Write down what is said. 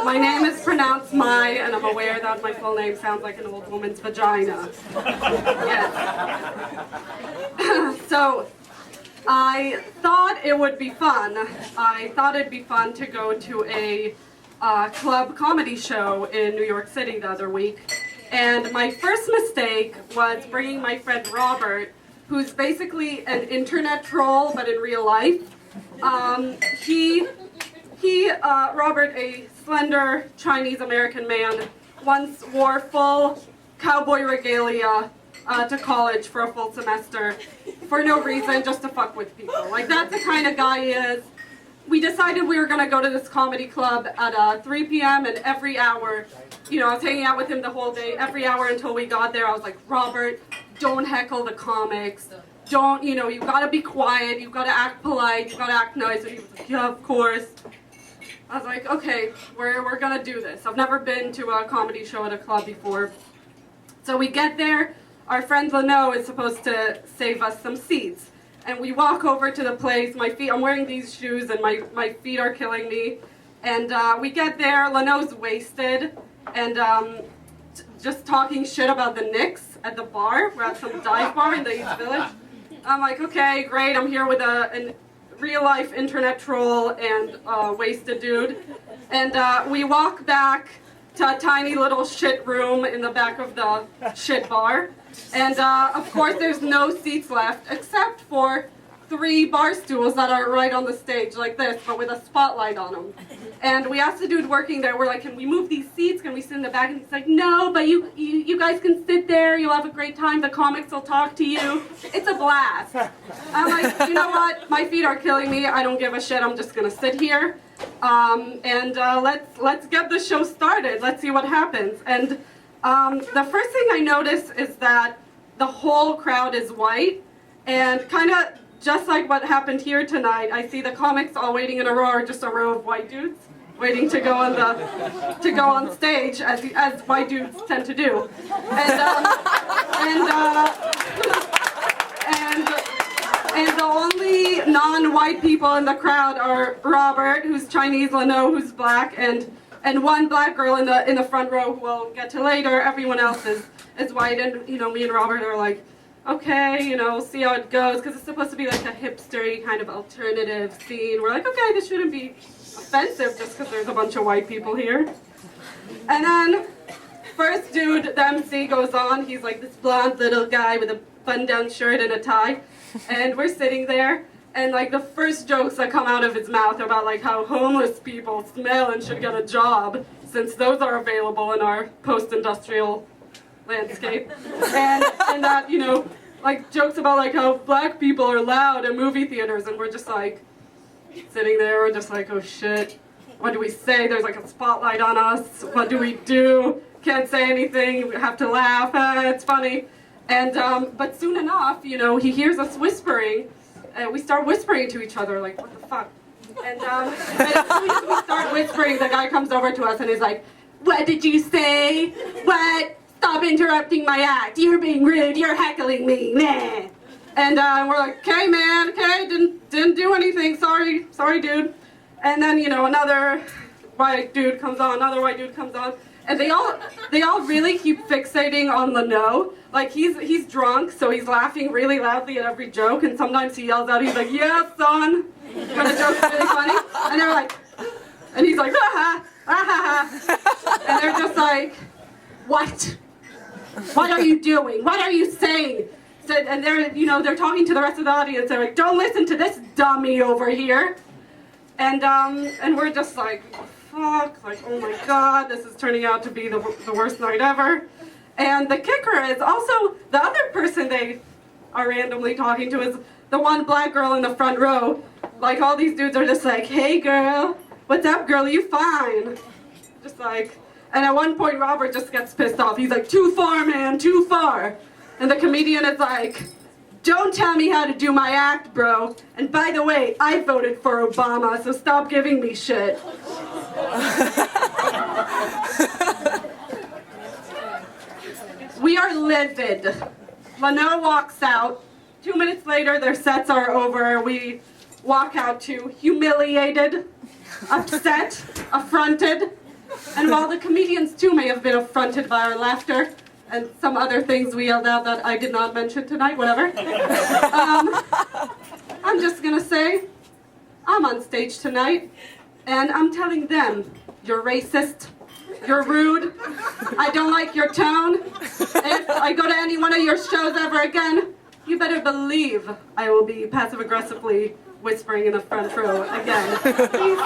My name is pronounced my, and I'm aware that my full name sounds like an old woman's vagina. Yes. So, I thought it would be fun. I thought it'd be fun to go to a club comedy show in New York City the other week. And my first mistake was bringing my friend Robert, who's basically an internet troll, but in real life. Robert, a slender Chinese-American man, once wore full cowboy regalia to college for a full semester for no reason, just to fuck with people. Like, that's the kind of guy he is. We decided we were going to go to this comedy club at 3 p.m. and every hour, you know, I was hanging out with him the whole day. Every hour until we got there, I was like, Robert, don't heckle the comics. Don't, you know, you gotta be quiet, you gotta act polite, you gotta act nice. And he was like, yeah, of course. I was like, okay, we're gonna do this. I've never been to a comedy show at a club before. So we get there, our friend Leno is supposed to save us some seats. And we walk over to the place, I'm wearing these shoes and my feet are killing me. And we get there, Leno's wasted, and just talking shit about the Knicks at the bar. We're at some dive bar in the East Village. I'm like, okay, great, I'm here with a real-life internet troll and wasted dude. And we walk back to a tiny little shit room in the back of the shit bar. And of course there's no seats left except for 3 bar stools that are right on the stage like this, but with a spotlight on them. And we asked the dude working there, we're like, can we move these seats? Can we sit in the back? And he's like, no, but you guys can sit there. You'll have a great time. The comics will talk to you. It's a blast. I'm like, you know what? My feet are killing me. I don't give a shit. I'm just going to sit here. Let's get the show started. Let's see what happens. And the first thing I notice is that the whole crowd is white, and kind of just like what happened here tonight, I see the comics all waiting in a row, or just a row of white dudes waiting to go on stage, as white dudes tend to do. And the only non-white people in the crowd are Robert, who's Chinese, Leno, who's black, and one black girl in the front row who we'll get to later. Everyone else is white, and you know, me and Robert are like, okay, you know, we'll see how it goes, because it's supposed to be like a hipstery kind of alternative scene. We're like, okay, this shouldn't be offensive just because there's a bunch of white people here. And then, first dude, the MC goes on. He's like this blonde little guy with a button-down shirt and a tie. And we're sitting there, and like the first jokes that come out of his mouth are about like how homeless people smell and should get a job, since those are available in our post-industrial landscape. And that, you know, like jokes about like how black people are loud in movie theaters, and we're just like sitting there, we're just like, oh shit, what do we say? There's like a spotlight on us. What do we do? Can't say anything, we have to laugh, it's funny. And but soon enough, you know, he hears us whispering, and we start whispering to each other, like, what the fuck? And as soon as we start whispering, the guy comes over to us and he's like, what did you say? What? Stop interrupting my act. You're being rude. You're heckling me. Nah. And we're like, okay, man. Okay, didn't do anything. Sorry, dude. And then, you know, another white dude comes on. Another white dude comes on. And they all really keep fixating on Leno. Like, he's drunk, so he's laughing really loudly at every joke. And sometimes he yells out, he's like, yeah, son. When the joke's really funny. And they're like, and he's like, ha ha, ha ha ha. And they're just like, what? What are you doing? What are you saying? So, and they're talking to the rest of the audience. They're like, don't listen to this dummy over here. And we're just like, fuck, like, oh my god, this is turning out to be the worst night ever. And the kicker is also the other person they are randomly talking to is the one black girl in the front row. Like, all these dudes are just like, hey girl, what's up girl, you fine? Just like. And at one point, Robert just gets pissed off. He's like, too far, man, too far. And the comedian is like, don't tell me how to do my act, bro. And by the way, I voted for Obama, so stop giving me shit. We are livid. Leno walks out. 2 minutes later, their sets are over. We walk out too, humiliated, upset, affronted. And while the comedians too may have been affronted by our laughter and some other things we yelled out that I did not mention tonight, whatever, I'm just gonna say, I'm on stage tonight, and I'm telling them, you're racist, you're rude, I don't like your tone. If I go to any one of your shows ever again, you better believe I will be passive-aggressively whispering in the front row again. Please.